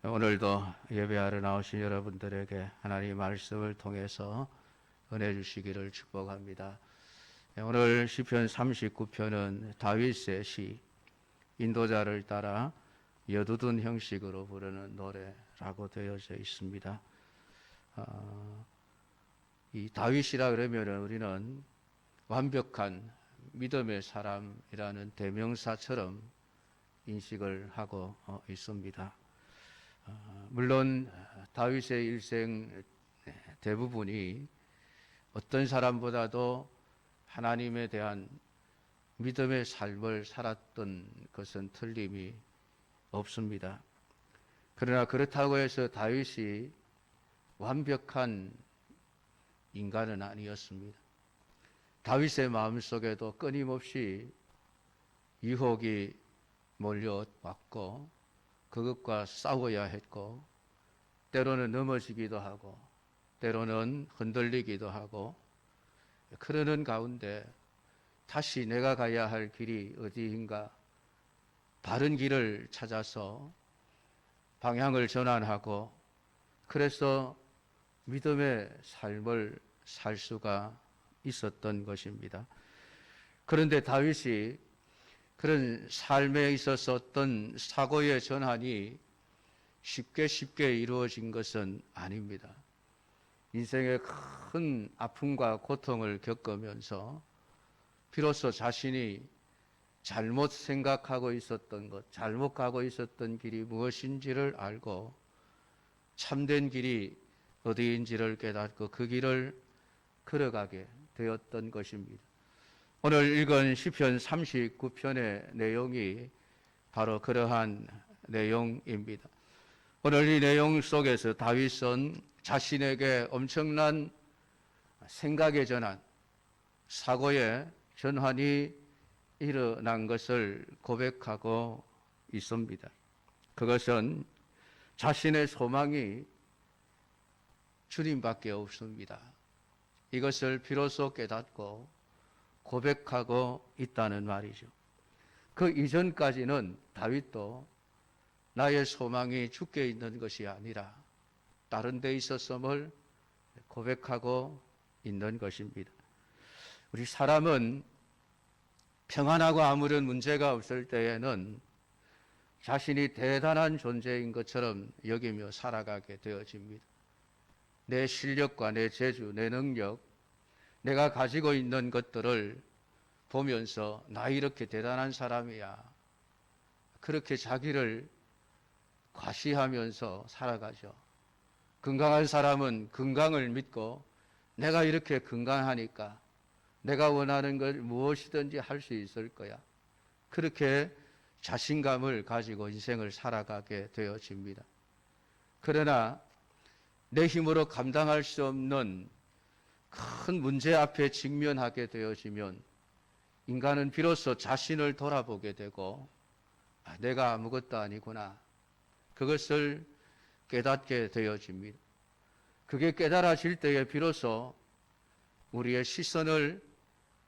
오늘도 예배하러 나오신 여러분들에게 하나님의 말씀을 통해서 은혜 주시기를 축복합니다. 오늘 시편 39편은 다윗의 시, 인도자를 따라 여두둔 형식으로 부르는 노래라고 되어져 있습니다. 이 다윗이라 그러면 우리는 완벽한 믿음의 사람이라는 대명사처럼 인식을 하고 있습니다. 물론 다윗의 일생 대부분이 어떤 사람보다도 하나님에 대한 믿음의 삶을 살았던 것은 틀림이 없습니다. 그러나 그렇다고 해서 다윗이 완벽한 인간은 아니었습니다. 다윗의 마음속에도 끊임없이 유혹이 몰려왔고 그것과 싸워야 했고 때로는 넘어지기도 하고 때로는 흔들리기도 하고 그러는 가운데 다시 내가 가야 할 길이 어디인가 바른 길을 찾아서 방향을 전환하고 그래서 믿음의 삶을 살 수가 있었던 것입니다. 그런데 다윗이 그런 삶에 있어서 어떤 사고의 전환이 쉽게 이루어진 것은 아닙니다. 인생의 큰 아픔과 고통을 겪으면서 비로소 자신이 잘못 생각하고 있었던 것, 잘못 가고 있었던 길이 무엇인지를 알고 참된 길이 어디인지를 깨닫고 그 길을 걸어가게 되었던 것입니다. 오늘 읽은 시편 39편의 내용이 바로 그러한 내용입니다. 오늘 이 내용 속에서 다윗은 자신에게 엄청난 생각의 전환, 사고의 전환이 일어난 것을 고백하고 있습니다. 그것은 자신의 소망이 주님밖에 없습니다. 이것을 비로소 깨닫고 고백하고 있다는 말이죠. 그 이전까지는 다윗도 나의 소망이 주께 있는 것이 아니라 다른 데 있었음을 고백하고 있는 것입니다. 우리 사람은 평안하고 아무런 문제가 없을 때에는 자신이 대단한 존재인 것처럼 여기며 살아가게 되어집니다. 내 실력과 내 재주, 내 능력, 내가 가지고 있는 것들을 보면서 나 이렇게 대단한 사람이야. 그렇게 자기를 과시하면서 살아가죠. 건강한 사람은 건강을 믿고 내가 이렇게 건강하니까 내가 원하는 걸 무엇이든지 할 수 있을 거야. 그렇게 자신감을 가지고 인생을 살아가게 되어집니다. 그러나 내 힘으로 감당할 수 없는 큰 문제 앞에 직면하게 되어지면 인간은 비로소 자신을 돌아보게 되고 내가 아무것도 아니구나. 그것을 깨닫게 되어집니다. 그게 깨달아질 때에 비로소 우리의 시선을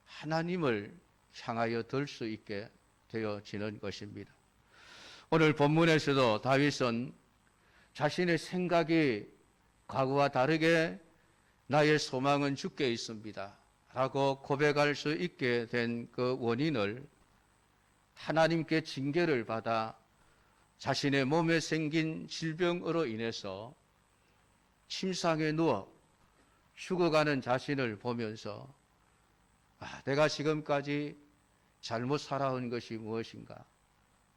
하나님을 향하여 들 수 있게 되어지는 것입니다. 오늘 본문에서도 다윗은 자신의 생각이 과거와 다르게 나의 소망은 주께 있습니다 라고 고백할 수 있게 된 그 원인을 하나님께 징계를 받아 자신의 몸에 생긴 질병으로 인해서 침상에 누워 죽어가는 자신을 보면서 내가 지금까지 잘못 살아온 것이 무엇인가,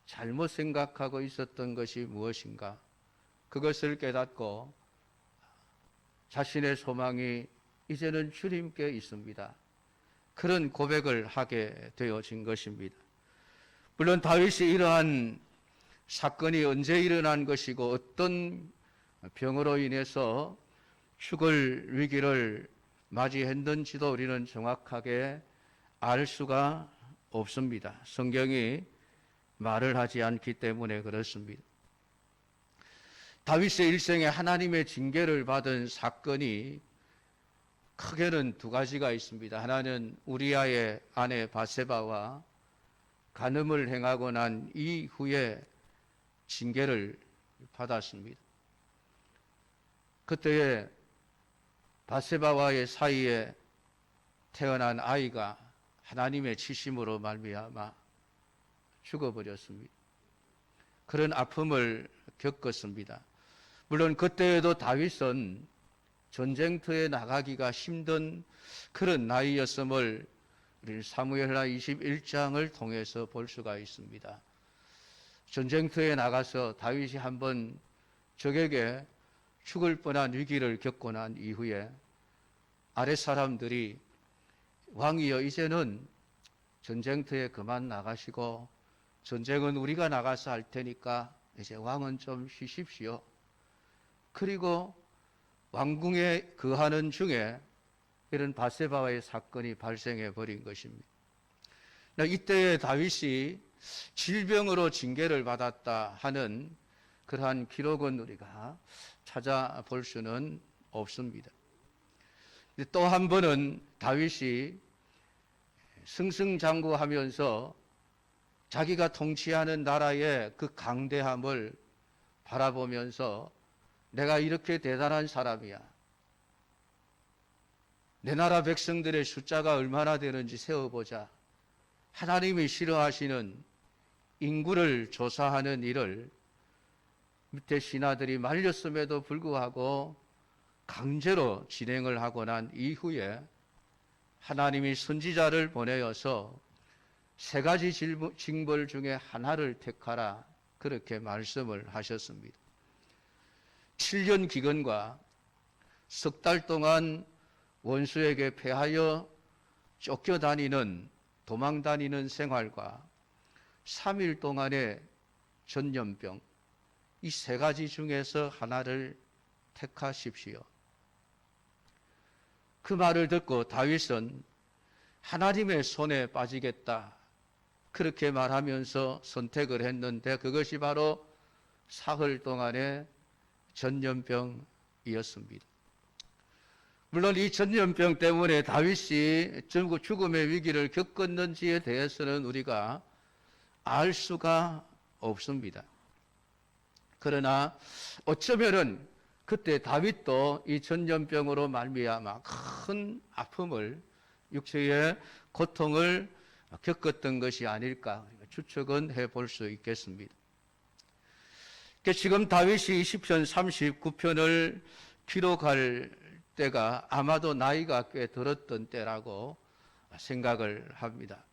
잘못 생각하고 있었던 것이 무엇인가, 그것을 깨닫고 자신의 소망이 이제는 주님께 있습니다. 그런 고백을 하게 되어진 것입니다. 물론 다윗이 이러한 사건이 언제 일어난 것이고 어떤 병으로 인해서 죽을 위기를 맞이했는지도 우리는 정확하게 알 수가 없습니다. 성경이 말을 하지 않기 때문에 그렇습니다. 다윗의 일생에 하나님의 징계를 받은 사건이 크게는 두 가지가 있습니다. 하나는 우리아의 아내 바세바와 간음을 행하고 난 이후에 징계를 받았습니다. 그때에 바세바와의 사이에 태어난 아이가 하나님의 치심으로 말미암아 죽어버렸습니다. 그런 아픔을 겪었습니다. 물론 그때에도 다윗은 전쟁터에 나가기가 힘든 그런 나이였음을 우리 사무엘하 21장을 통해서 볼 수가 있습니다. 전쟁터에 나가서 다윗이 한번 적에게 죽을 뻔한 위기를 겪고 난 이후에 아랫 사람들이 왕이여 이제는 전쟁터에 그만 나가시고 전쟁은 우리가 나가서 할 테니까 이제 왕은 좀 쉬십시오. 그리고 왕궁에 거하는 중에 이런 바세바와의 사건이 발생해 버린 것입니다. 이때에 다윗이 질병으로 징계를 받았다 하는 그러한 기록은 우리가 찾아볼 수는 없습니다. 또 한 번은 다윗이 승승장구하면서 자기가 통치하는 나라의 그 강대함을 바라보면서 내가 이렇게 대단한 사람이야. 내 나라 백성들의 숫자가 얼마나 되는지 세어보자. 하나님이 싫어하시는 인구를 조사하는 일을 밑에 신하들이 말렸음에도 불구하고 강제로 진행을 하고 난 이후에 하나님이 선지자를 보내어서 세 가지 징벌 중에 하나를 택하라 그렇게 말씀을 하셨습니다. 7년 기근과 석 달 동안 원수에게 패하여 쫓겨다니는 도망다니는 생활과 3일 동안의 전염병, 이 세 가지 중에서 하나를 택하십시오. 그 말을 듣고 다윗은 하나님의 손에 빠지겠다 그렇게 말하면서 선택을 했는데 그것이 바로 사흘 동안의 전염병이었습니다. 물론 이 전염병 때문에 다윗이 죽음의 위기를 겪었는지에 대해서는 우리가 알 수가 없습니다. 그러나 어쩌면은 그때 다윗도 이 전염병으로 말미암아 큰 아픔을 육체의 고통을 겪었던 것이 아닐까 추측은 해볼 수 있겠습니다. 지금 다윗이 시편 39편을 기록할 때가 아마도 나이가 꽤 들었던 때라고 생각을 합니다.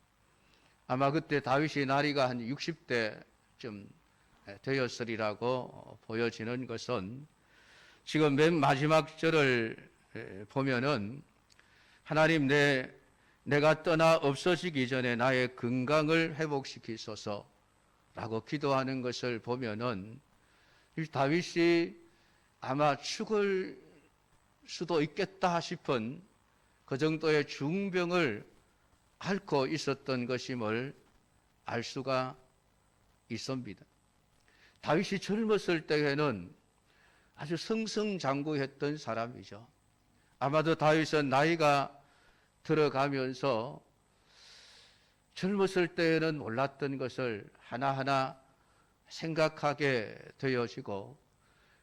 아마 그때 다윗이 나이가 한 60대쯤 되었으리라고 보여지는 것은 지금 맨 마지막 절을 보면은 하나님 내가 떠나 없어지기 전에 나의 건강을 회복시키소서라고 기도하는 것을 보면은 이 다윗이 아마 죽을 수도 있겠다 싶은 그 정도의 중병을 앓고 있었던 것임을 알 수가 있습니다. 다윗이 젊었을 때에는 아주 승승장구했던 사람이죠. 아마도 다윗은 나이가 들어가면서 젊었을 때에는 몰랐던 것을 하나하나 생각하게 되어지고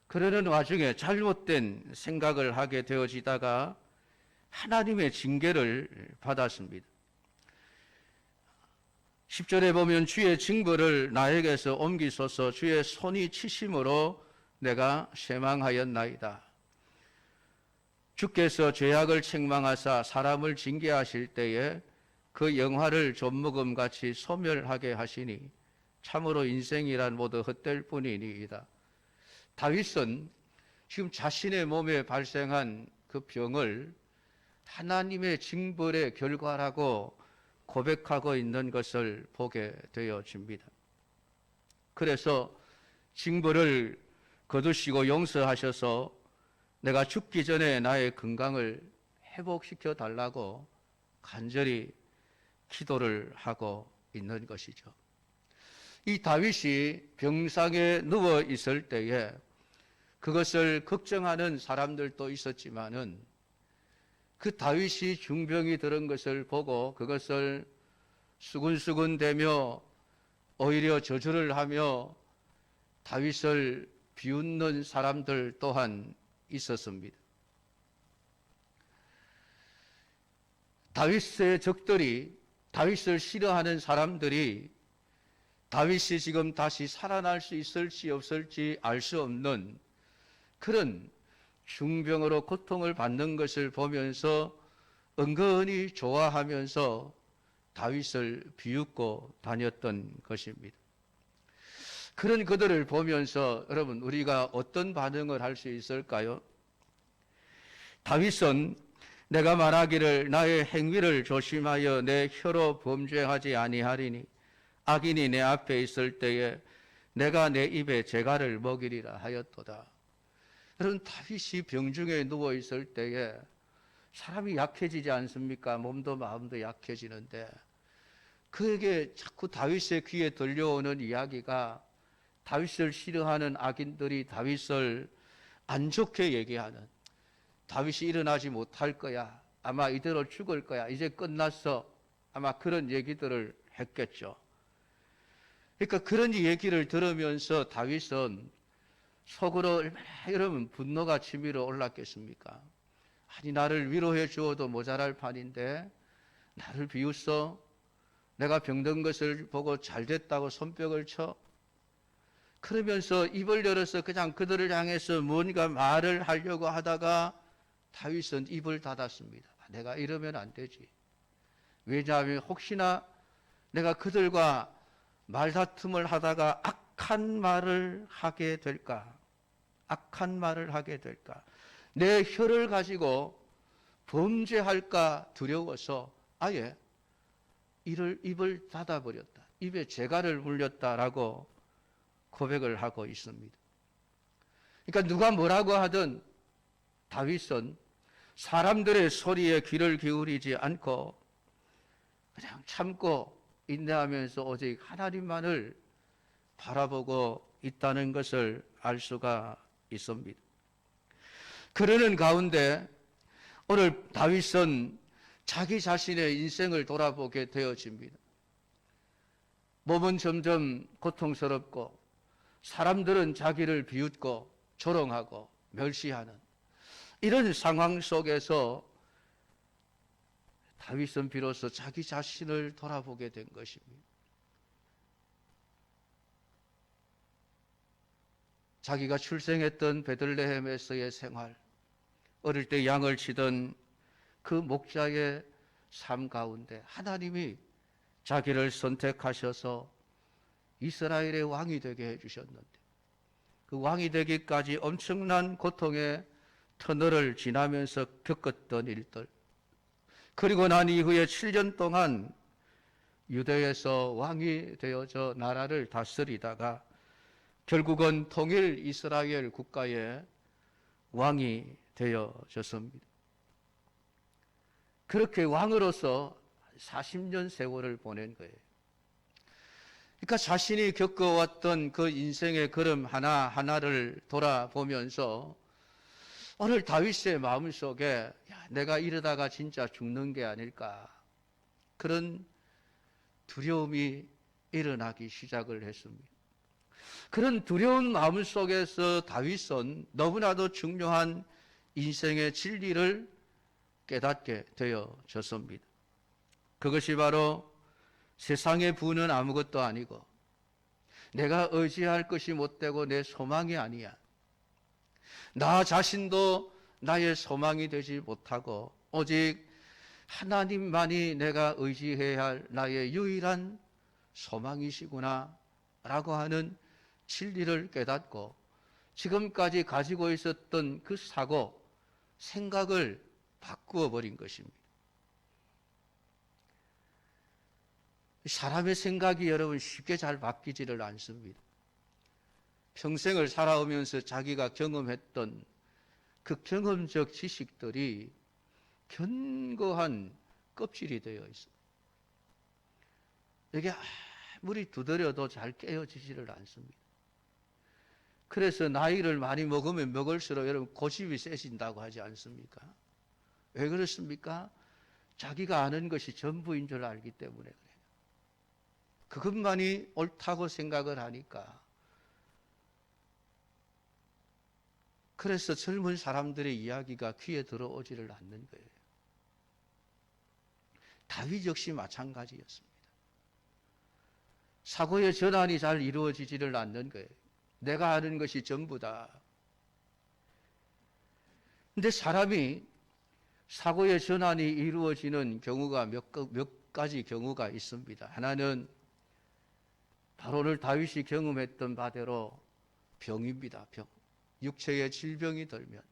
그러는 와중에 잘못된 생각을 하게 되어지다가 하나님의 징계를 받았습니다. 10절에 보면 주의 징벌을 나에게서 옮기소서 주의 손이 치심으로 내가 쇠망하였나이다. 주께서 죄악을 책망하사 사람을 징계하실 때에 그 영화를 좀먹음같이 소멸하게 하시니 참으로 인생이란 모두 헛될 뿐이니이다. 다윗은 지금 자신의 몸에 발생한 그 병을 하나님의 징벌의 결과라고 고백하고 있는 것을 보게 되어집니다. 그래서 징벌을 거두시고 용서하셔서 내가 죽기 전에 나의 건강을 회복시켜 달라고 간절히 기도를 하고 있는 것이죠. 이 다윗이 병상에 누워 있을 때에 그것을 걱정하는 사람들도 있었지만은 그 다윗이 중병이 들은 것을 보고 그것을 수군수군대며 오히려 저주를 하며 다윗을 비웃는 사람들 또한 있었습니다. 다윗의 적들이, 다윗을 싫어하는 사람들이 다윗이 지금 다시 살아날 수 있을지 없을지 알 수 없는 그런 중병으로 고통을 받는 것을 보면서 은근히 좋아하면서 다윗을 비웃고 다녔던 것입니다. 그런 그들을 보면서 여러분, 우리가 어떤 반응을 할 수 있을까요? 다윗은 내가 말하기를 나의 행위를 조심하여 내 혀로 범죄하지 아니하리니 악인이 내 앞에 있을 때에 내가 내 입에 재갈을 먹이리라 하였도다. 여러분, 다윗이 병중에 누워 있을 때에 사람이 약해지지 않습니까? 몸도 마음도 약해지는데 그에게 자꾸 다윗의 귀에 들려오는 이야기가 다윗을 싫어하는 악인들이 다윗을 안 좋게 얘기하는, 다윗이 일어나지 못할 거야, 아마 이대로 죽을 거야, 이제 끝났어, 아마 그런 얘기들을 했겠죠. 그러니까 그런 얘기를 들으면서 다윗은 속으로 얼마나 여러분 분노가 치밀어 올랐겠습니까? 아니, 나를 위로해 주어도 모자랄 판인데 나를 비웃어? 내가 병든 것을 보고 잘 됐다고 손뼉을 쳐? 그러면서 입을 열어서 그냥 그들을 향해서 뭔가 말을 하려고 하다가 다윗은 입을 닫았습니다. 내가 이러면 안 되지. 왜냐하면 혹시나 내가 그들과 말다툼을 하다가 악한 말을 하게 될까? 악한 말을 하게 될까? 내 혀를 가지고 범죄할까 두려워서 아예 입을 닫아버렸다. 입에 재갈을 물렸다라고 고백을 하고 있습니다. 그러니까 누가 뭐라고 하든 다윗은 사람들의 소리에 귀를 기울이지 않고 그냥 참고 인내하면서 오직 하나님만을 바라보고 있다는 것을 알 수가 있습니다. 그러는 가운데 오늘 다윗은 자기 자신의 인생을 돌아보게 되어집니다. 몸은 점점 고통스럽고 사람들은 자기를 비웃고 조롱하고 멸시하는 이런 상황 속에서 다윗은 비로소 자기 자신을 돌아보게 된 것입니다. 자기가 출생했던 베들레헴에서의 생활, 어릴 때 양을 치던 그 목자의 삶 가운데 하나님이 자기를 선택하셔서 이스라엘의 왕이 되게 해주셨는데 그 왕이 되기까지 엄청난 고통의 터널을 지나면서 겪었던 일들, 그리고 난 이후에 7년 동안 유대에서 왕이 되어져 나라를 다스리다가 결국은 통일 이스라엘 국가의 왕이 되어졌습니다. 그렇게 왕으로서 40년 세월을 보낸 거예요. 그러니까 자신이 겪어왔던 그 인생의 걸음 하나하나를 돌아보면서 오늘 다윗의 마음속에 내가 이러다가 진짜 죽는 게 아닐까, 그런 두려움이 일어나기 시작을 했습니다. 그런 두려운 마음 속에서 다윗은 너무나도 중요한 인생의 진리를 깨닫게 되어졌습니다. 그것이 바로 세상의 부는 아무것도 아니고 내가 의지할 것이 못되고 내 소망이 아니야. 나 자신도 나의 소망이 되지 못하고 오직 하나님만이 내가 의지해야 할 나의 유일한 소망이시구나 라고 하는 진리를 깨닫고 지금까지 가지고 있었던 그 사고, 생각을 바꾸어 버린 것입니다. 사람의 생각이 여러분 쉽게 잘 바뀌지를 않습니다. 평생을 살아오면서 자기가 경험했던 그 경험적 지식들이 견고한 껍질이 되어 있어요. 이게 아무리 두드려도 잘 깨어지지를 않습니다. 그래서 나이를 많이 먹으면 먹을수록 여러분 고집이 세진다고 하지 않습니까? 왜 그렇습니까? 자기가 아는 것이 전부인 줄 알기 때문에 그래요. 그것만이 옳다고 생각을 하니까 그래서 젊은 사람들의 이야기가 귀에 들어오지를 않는 거예요. 다윗 역시 마찬가지였습니다. 사고의 전환이 잘 이루어지지를 않는 거예요. 내가 아는 것이 전부다. 근데 사람이 사고의 전환이 이루어지는 경우가 몇 가지 경우가 있습니다. 하나는 바로 오늘 다윗이 경험했던 바대로 병입니다. 병. 육체의 질병이 들면,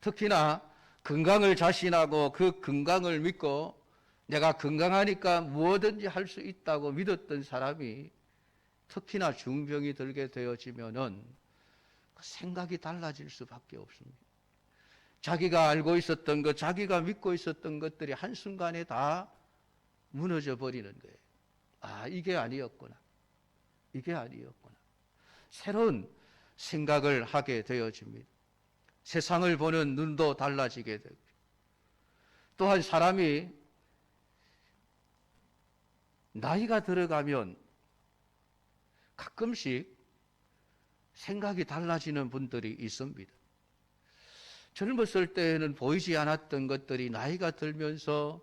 특히나 건강을 자신하고 그 건강을 믿고 내가 건강하니까 무엇든지 할 수 있다고 믿었던 사람이 특히나 중병이 들게 되어지면은 생각이 달라질 수밖에 없습니다. 자기가 알고 있었던 것, 자기가 믿고 있었던 것들이 한순간에 다 무너져 버리는 거예요. 아, 이게 아니었구나. 이게 아니었구나. 새로운 생각을 하게 되어집니다. 세상을 보는 눈도 달라지게 되고, 또한 사람이 나이가 들어가면 가끔씩 생각이 달라지는 분들이 있습니다. 젊었을 때에는 보이지 않았던 것들이 나이가 들면서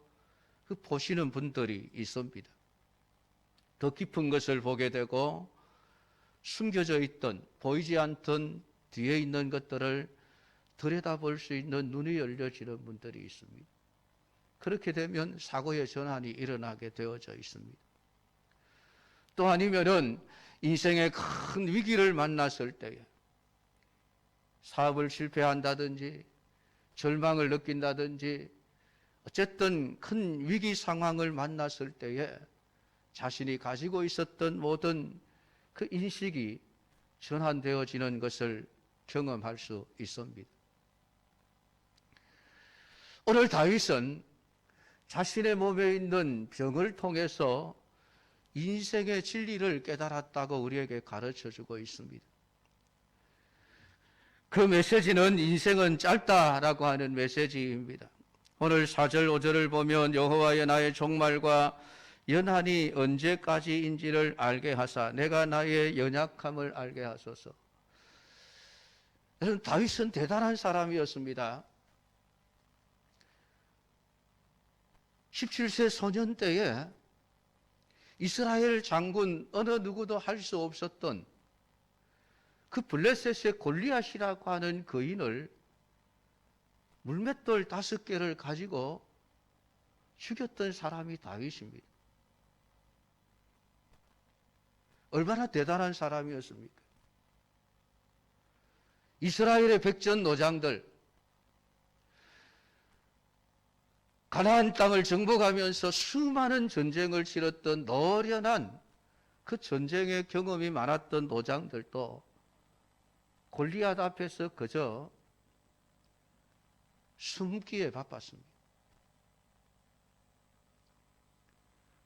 보시는 분들이 있습니다. 더 깊은 것을 보게 되고 숨겨져 있던, 보이지 않던 뒤에 있는 것들을 들여다볼 수 있는 눈이 열려지는 분들이 있습니다. 그렇게 되면 사고의 전환이 일어나게 되어져 있습니다. 또 아니면은 인생의 큰 위기를 만났을 때에 사업을 실패한다든지 절망을 느낀다든지 어쨌든 큰 위기 상황을 만났을 때에 자신이 가지고 있었던 모든 그 인식이 전환되어지는 것을 경험할 수 있습니다. 오늘 다윗은 자신의 몸에 있는 병을 통해서 인생의 진리를 깨달았다고 우리에게 가르쳐주고 있습니다. 그 메시지는 인생은 짧다라고 하는 메시지입니다. 오늘 4절 5절을 보면 여호와여 나의 종말과 연한이 언제까지인지를 알게 하사 내가 나의 연약함을 알게 하소서. 여러분, 다윗은 대단한 사람이었습니다. 17세 소년 때에 이스라엘 장군 어느 누구도 할 수 없었던 그 블레셋의 골리앗이라고 하는 거인을 물맷돌 5개를 가지고 죽였던 사람이 다윗입니다. 얼마나 대단한 사람이었습니까? 이스라엘의 백전노장들, 가나안 땅을 정복하면서 수많은 전쟁을 치렀던 노련한 그 전쟁의 경험이 많았던 노장들도 골리앗 앞에서 그저 숨기에 바빴습니다.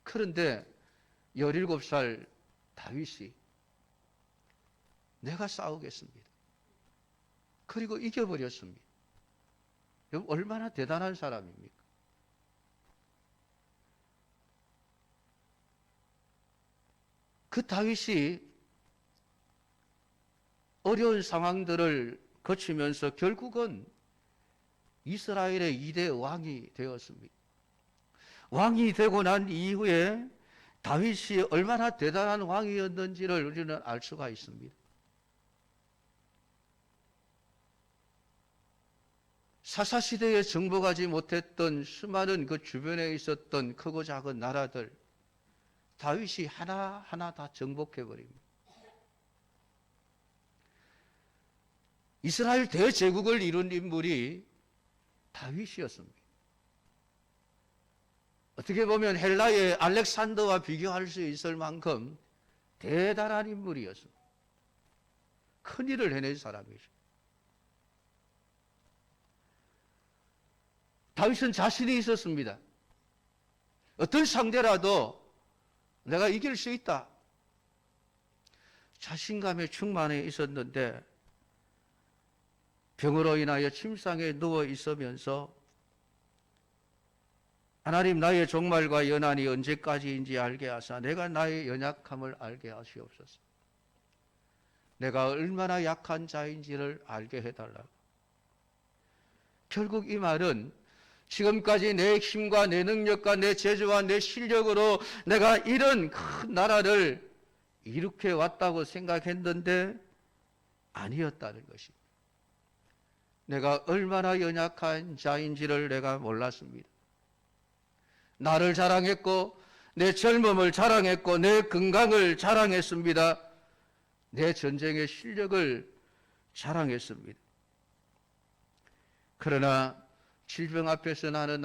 그런데 17살 다윗이 내가 싸우겠습니다. 그리고 이겨버렸습니다. 얼마나 대단한 사람입니까? 그 다윗이 어려운 상황들을 거치면서 결국은 이스라엘의 2대 왕이 되었습니다. 왕이 되고 난 이후에 다윗이 얼마나 대단한 왕이었는지를 우리는 알 수가 있습니다. 사사시대에 정복하지 못했던 수많은 그 주변에 있었던 크고 작은 나라들, 다윗이 하나하나 다 정복해버립니다. 이스라엘 대제국을 이룬 인물이 다윗이었습니다. 어떻게 보면 헬라의 알렉산더와 비교할 수 있을 만큼 대단한 인물이었습니다. 큰 일을 해낸 사람이죠. 다윗은 자신이 있었습니다. 어떤 상대라도 내가 이길 수 있다. 자신감에 충만해 있었는데 병으로 인하여 침상에 누워 있으면서 하나님 나의 종말과 연한이 언제까지인지 알게 하사 내가 나의 연약함을 알게 하시옵소서. 내가 얼마나 약한 자인지를 알게 해달라고. 결국 이 말은 지금까지 내 힘과 내 능력과 내 재주와 내 실력으로 내가 이런 큰 나라를 이렇게 왔다고 생각했는데 아니었다는 것입니다. 내가 얼마나 연약한 자인지를 내가 몰랐습니다. 나를 자랑했고 내 젊음을 자랑했고 내 건강을 자랑했습니다. 내 전쟁의 실력을 자랑했습니다. 그러나 질병 앞에서 나는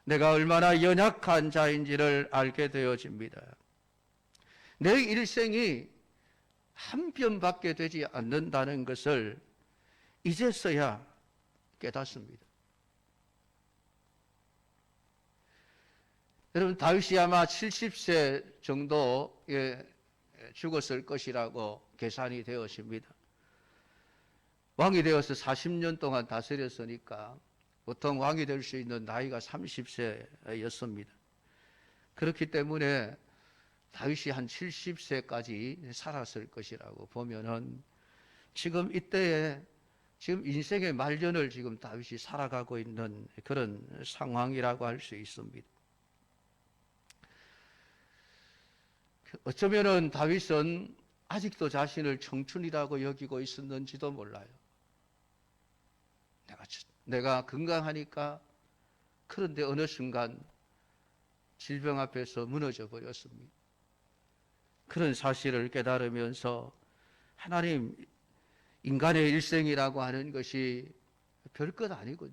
내가 얼마나 연약한 자인지를 알게 되어집니다. 내 일생이 한 편밖에 되지 않는다는 것을 이제서야 깨닫습니다. 여러분, 다윗이 아마 70세 정도에 죽었을 것이라고 계산이 되어집니다. 왕이 되어서 40년 동안 다스렸으니까 보통 왕이 될 수 있는 나이가 30세였습니다. 그렇기 때문에 다윗이 한 70세까지 살았을 것이라고 보면은 지금 이때에 지금 인생의 말년을 지금 다윗이 살아가고 있는 그런 상황이라고 할 수 있습니다. 어쩌면은 다윗은 아직도 자신을 청춘이라고 여기고 있었는지도 몰라요. 내가 건강하니까. 그런데 어느 순간 질병 앞에서 무너져 버렸습니다. 그런 사실을 깨달으면서 하나님, 인간의 일생이라고 하는 것이 별것 아니군요.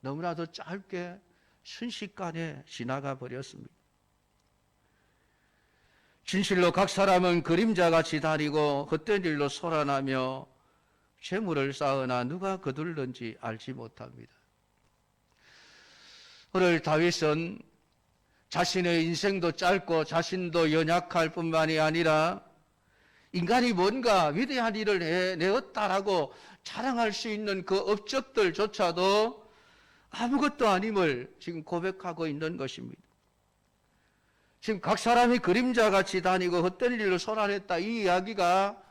너무나도 짧게 순식간에 지나가 버렸습니다. 진실로 각 사람은 그림자같이 다니고 헛된 일로 소란하며 재물을 쌓으나 누가 거둘는지 알지 못합니다. 오늘 다윗은 자신의 인생도 짧고 자신도 연약할 뿐만이 아니라 인간이 뭔가 위대한 일을 해내었다라고 자랑할 수 있는 그 업적들조차도 아무것도 아님을 지금 고백하고 있는 것입니다. 지금 각 사람이 그림자같이 다니고 헛된 일로 소란했다, 이 이야기가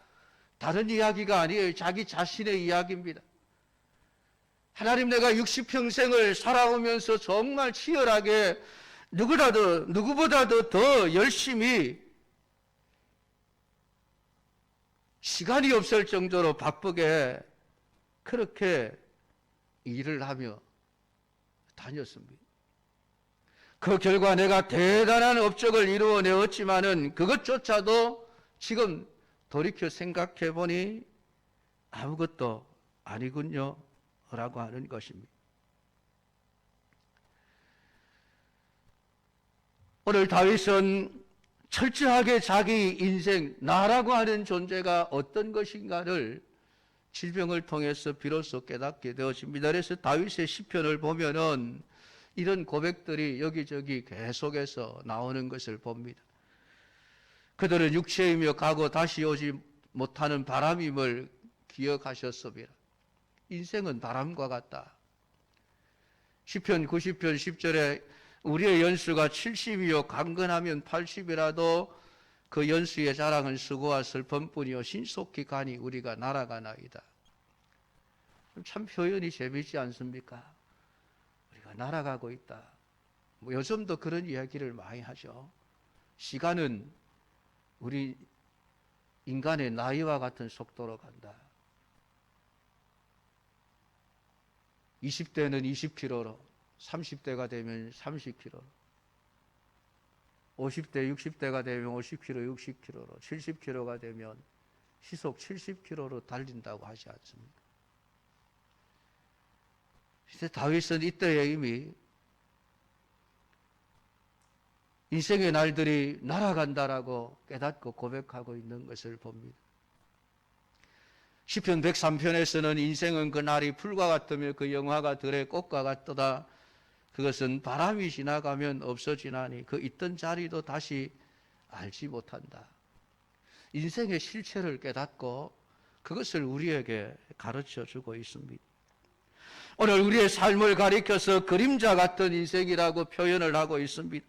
다른 이야기가 아니에요. 자기 자신의 이야기입니다. 하나님, 내가 60평생을 살아오면서 정말 치열하게 누구보다도 더 열심히 시간이 없을 정도로 바쁘게 그렇게 일을 하며 다녔습니다. 그 결과 내가 대단한 업적을 이루어내었지만은 그것조차도 지금 돌이켜 생각해 보니 아무것도 아니군요 라고 하는 것입니다. 오늘 다윗은 철저하게 자기 인생, 나라고 하는 존재가 어떤 것인가를 질병을 통해서 비로소 깨닫게 되어집니다. 그래서 다윗의 시편을 보면은 이런 고백들이 여기저기 계속해서 나오는 것을 봅니다. 그들은 육체이며 가고 다시 오지 못하는 바람임을 기억하셨습니다. 인생은 바람과 같다. 시편 90편 10절에 우리의 연수가 70이요 강건하면 80이라도 그 연수의 자랑은 수고와 슬픔뿐이요 신속히 가니 우리가 날아가나이다. 참 표현이 재미있지 않습니까? 우리가 날아가고 있다. 요즘도 그런 이야기를 많이 하죠. 시간은 우리 인간의 나이와 같은 속도로 간다. 20대는 20km로, 30대가 되면 30km로, 50대, 60대가 되면 50km, 60km로, 70km가 되면 시속 70km로 달린다고 하지 않습니까? 그래서 다윗은 이때에 이미 인생의 날들이 날아간다라고 깨닫고 고백하고 있는 것을 봅니다. 시편 103편에서는 인생은 그 날이 풀과 같으며 그 영화가 들의 꽃과 같도다. 그것은 바람이 지나가면 없어지나니 그 있던 자리도 다시 알지 못한다. 인생의 실체를 깨닫고 그것을 우리에게 가르쳐 주고 있습니다. 오늘 우리의 삶을 가리켜서 그림자 같은 인생이라고 표현을 하고 있습니다.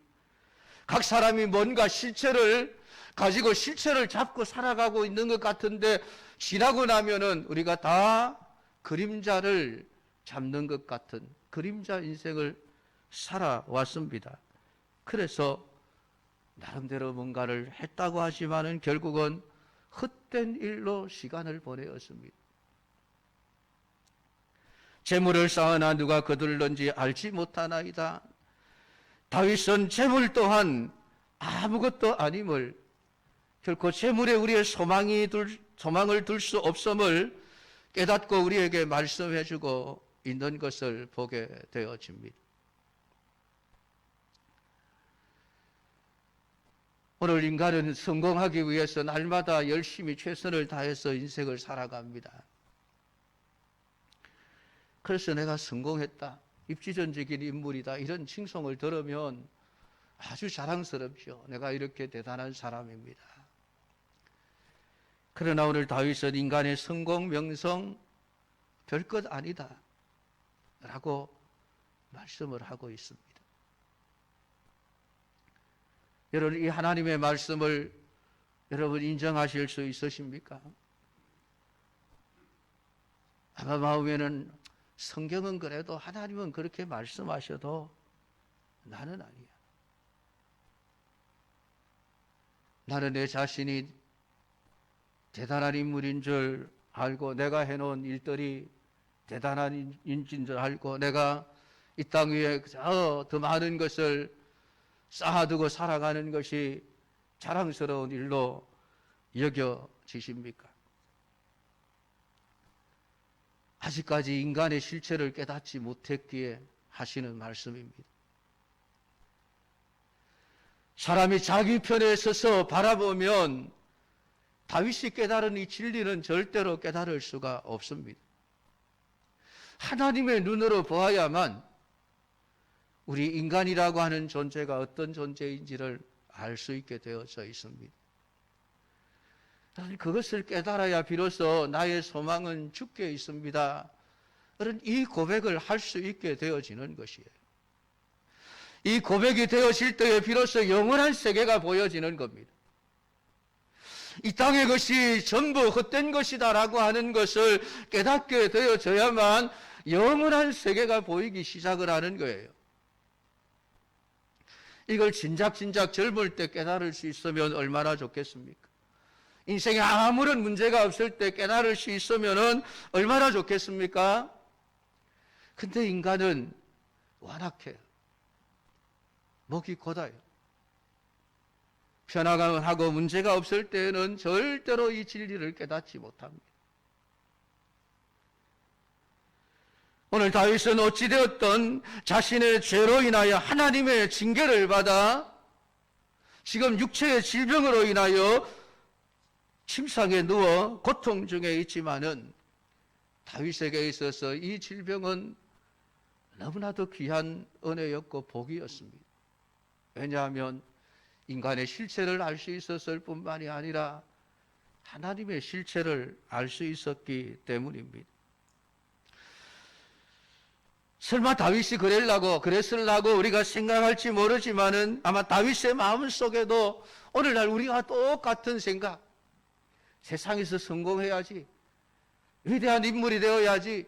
각 사람이 뭔가 실체를 가지고 실체를 잡고 살아가고 있는 것 같은데 지나고 나면은 우리가 다 그림자를 잡는 것 같은 그림자 인생을 살아왔습니다. 그래서 나름대로 뭔가를 했다고 하지만은 결국은 헛된 일로 시간을 보내었습니다. 재물을 쌓으나 누가 거둘는지 알지 못하나이다. 다윗은 재물 또한 아무것도 아님을, 결코 재물에 우리의 소망을 둘 수 없음을 깨닫고 우리에게 말씀해 주고 있는 것을 보게 되어집니다. 오늘 인간은 성공하기 위해서 날마다 열심히 최선을 다해서 인생을 살아갑니다. 그래서 내가 성공했다, 입지전적인 인물이다, 이런 칭송을 들으면 아주 자랑스럽죠. 내가 이렇게 대단한 사람입니다. 그러나 오늘 다윗은 인간의 성공 명성 별것 아니다 라고 말씀을 하고 있습니다. 여러분, 이 하나님의 말씀을 여러분 인정하실 수 있으십니까? 아마 마음에는 성경은 그래도 하나님은 그렇게 말씀하셔도 나는 아니야. 나는 내 자신이 대단한 인물인 줄 알고, 내가 해놓은 일들이 대단한 인진 줄 알고, 내가 이 땅 위에 더 많은 것을 쌓아두고 살아가는 것이 자랑스러운 일로 여겨지십니까? 아직까지 인간의 실체를 깨닫지 못했기에 하시는 말씀입니다. 사람이 자기 편에 서서 바라보면 다윗이 깨달은 이 진리는 절대로 깨달을 수가 없습니다. 하나님의 눈으로 보아야만 우리 인간이라고 하는 존재가 어떤 존재인지를 알 수 있게 되어져 있습니다. 그것을 깨달아야 비로소 나의 소망은 주께 있습니다, 그런 이 고백을 할 수 있게 되어지는 것이에요. 이 고백이 되어질 때에 비로소 영원한 세계가 보여지는 겁니다. 이 땅의 것이 전부 헛된 것이다라고 하는 것을 깨닫게 되어져야만 영원한 세계가 보이기 시작을 하는 거예요. 이걸 진작 젊을 때 깨달을 수 있으면 얼마나 좋겠습니까? 인생에 아무런 문제가 없을 때 깨달을 수 있으면 얼마나 좋겠습니까? 근데 인간은 완악해요. 목이 곧아요. 편안하고 문제가 없을 때는 절대로 이 진리를 깨닫지 못합니다. 오늘 다윗은 어찌되었던 자신의 죄로 인하여 하나님의 징계를 받아 지금 육체의 질병으로 인하여 침상에 누워 고통 중에 있지만은 다윗에게 있어서 이 질병은 너무나도 귀한 은혜였고 복이었습니다. 왜냐하면 인간의 실체를 알 수 있었을 뿐만이 아니라 하나님의 실체를 알 수 있었기 때문입니다. 설마 다윗이 그랬으려고 우리가 생각할지 모르지만은 아마 다윗의 마음 속에도 오늘날 우리가 똑같은 생각, 세상에서 성공해야지, 위대한 인물이 되어야지,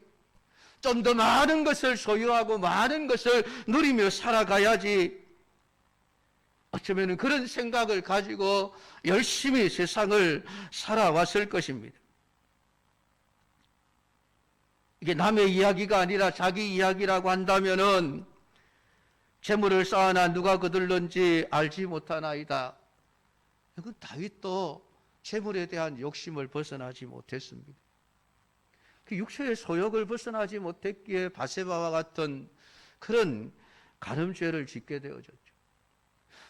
좀 더 많은 것을 소유하고 많은 것을 누리며 살아가야지, 어쩌면 그런 생각을 가지고 열심히 세상을 살아왔을 것입니다. 이게 남의 이야기가 아니라 자기 이야기라고 한다면은 재물을 쌓아나 누가 거둘는지 알지 못하나이다. 이건 다윗도 재물에 대한 욕심을 벗어나지 못했습니다. 그 육체의 소욕을 벗어나지 못했기에 바세바와 같은 그런 간음죄를 짓게 되어졌죠.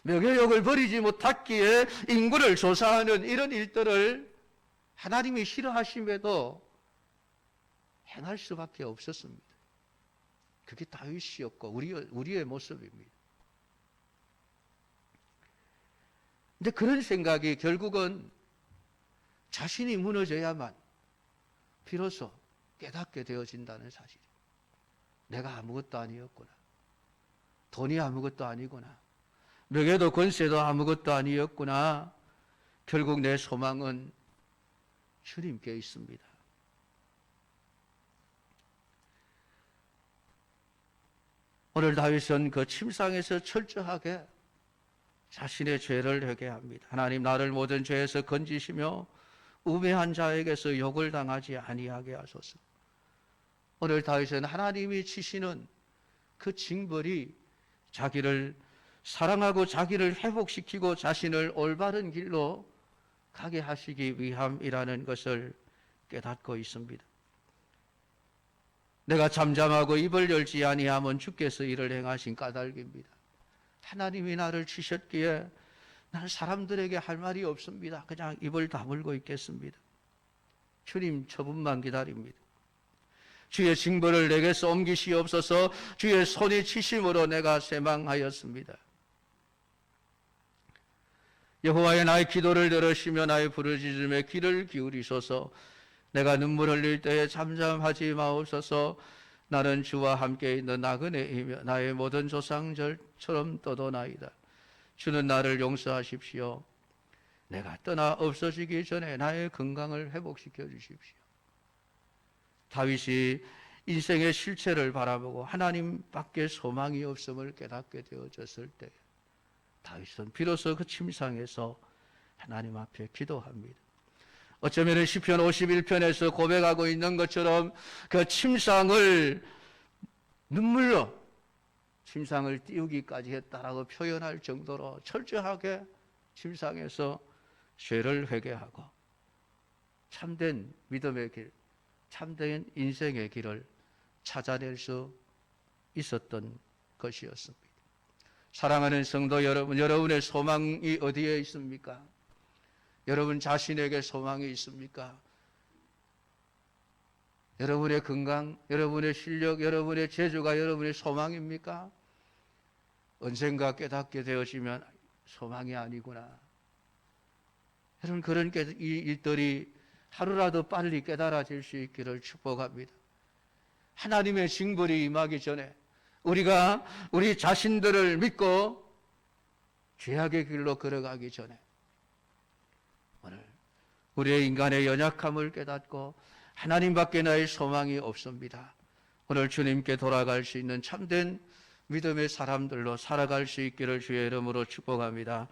명예욕을 버리지 못했기에 인구를 조사하는 이런 일들을 하나님이 싫어하심에도 행할 수밖에 없었습니다. 그게 다윗이었고 우리의 모습입니다. 근데 그런 생각이 결국은 자신이 무너져야만 비로소 깨닫게 되어진다는 사실이에요. 내가 아무것도 아니었구나. 돈이 아무것도 아니구나. 명예도 권세도 아무것도 아니었구나. 결국 내 소망은 주님께 있습니다. 오늘 다윗은 그 침상에서 철저하게 자신의 죄를 회개합니다. 하나님, 나를 모든 죄에서 건지시며 우매한 자에게서 욕을 당하지 아니하게 하소서. 오늘 다윗은 하나님이 치시는 그 징벌이 자기를 사랑하고 자기를 회복시키고 자신을 올바른 길로 가게 하시기 위함이라는 것을 깨닫고 있습니다. 내가 잠잠하고 입을 열지 아니하면 주께서 이를 행하신 까닭입니다. 하나님이 나를 치셨기에 나는 사람들에게 할 말이 없습니다. 그냥 입을 다물고 있겠습니다. 주님 처분만 기다립니다. 주의 징벌을 내게서 옮기시옵소서. 주의 손이 치심으로 내가 쇠망하였습니다. 여호와의 나의 기도를 들으시며 나의 부르짖음에 귀를 기울이소서. 내가 눈물 흘릴 때에 잠잠하지 마옵소서. 나는 주와 함께 있는 나그네이며 나의 모든 조상절처럼 떠도나이다. 주는 나를 용서하십시오. 내가 떠나 없어지기 전에 나의 건강을 회복시켜 주십시오. 다윗이 인생의 실체를 바라보고 하나님밖에 소망이 없음을 깨닫게 되어졌을 때 다윗은 비로소 그 침상에서 하나님 앞에 기도합니다. 어쩌면 시편 51편에서 고백하고 있는 것처럼 그 침상을 눈물로 침상을 띄우기까지 했다라고 표현할 정도로 철저하게 침상에서 죄를 회개하고 참된 믿음의 길, 참된 인생의 길을 찾아낼 수 있었던 것이었습니다. 사랑하는 성도 여러분, 여러분의 소망이 어디에 있습니까? 여러분 자신에게 소망이 있습니까? 여러분의 건강, 여러분의 실력, 여러분의 재주가 여러분의 소망입니까? 언젠가 깨닫게 되어지면 소망이 아니구나. 여러분 그런 일들이 하루라도 빨리 깨달아질 수 있기를 축복합니다. 하나님의 징벌이 임하기 전에 우리가 우리 자신들을 믿고 죄악의 길로 걸어가기 전에 오늘 우리의 인간의 연약함을 깨닫고 하나님밖에 나의 소망이 없습니다. 오늘 주님께 돌아갈 수 있는 참된 믿음의 사람들로 살아갈 수 있기를 주의 이름으로 축복합니다.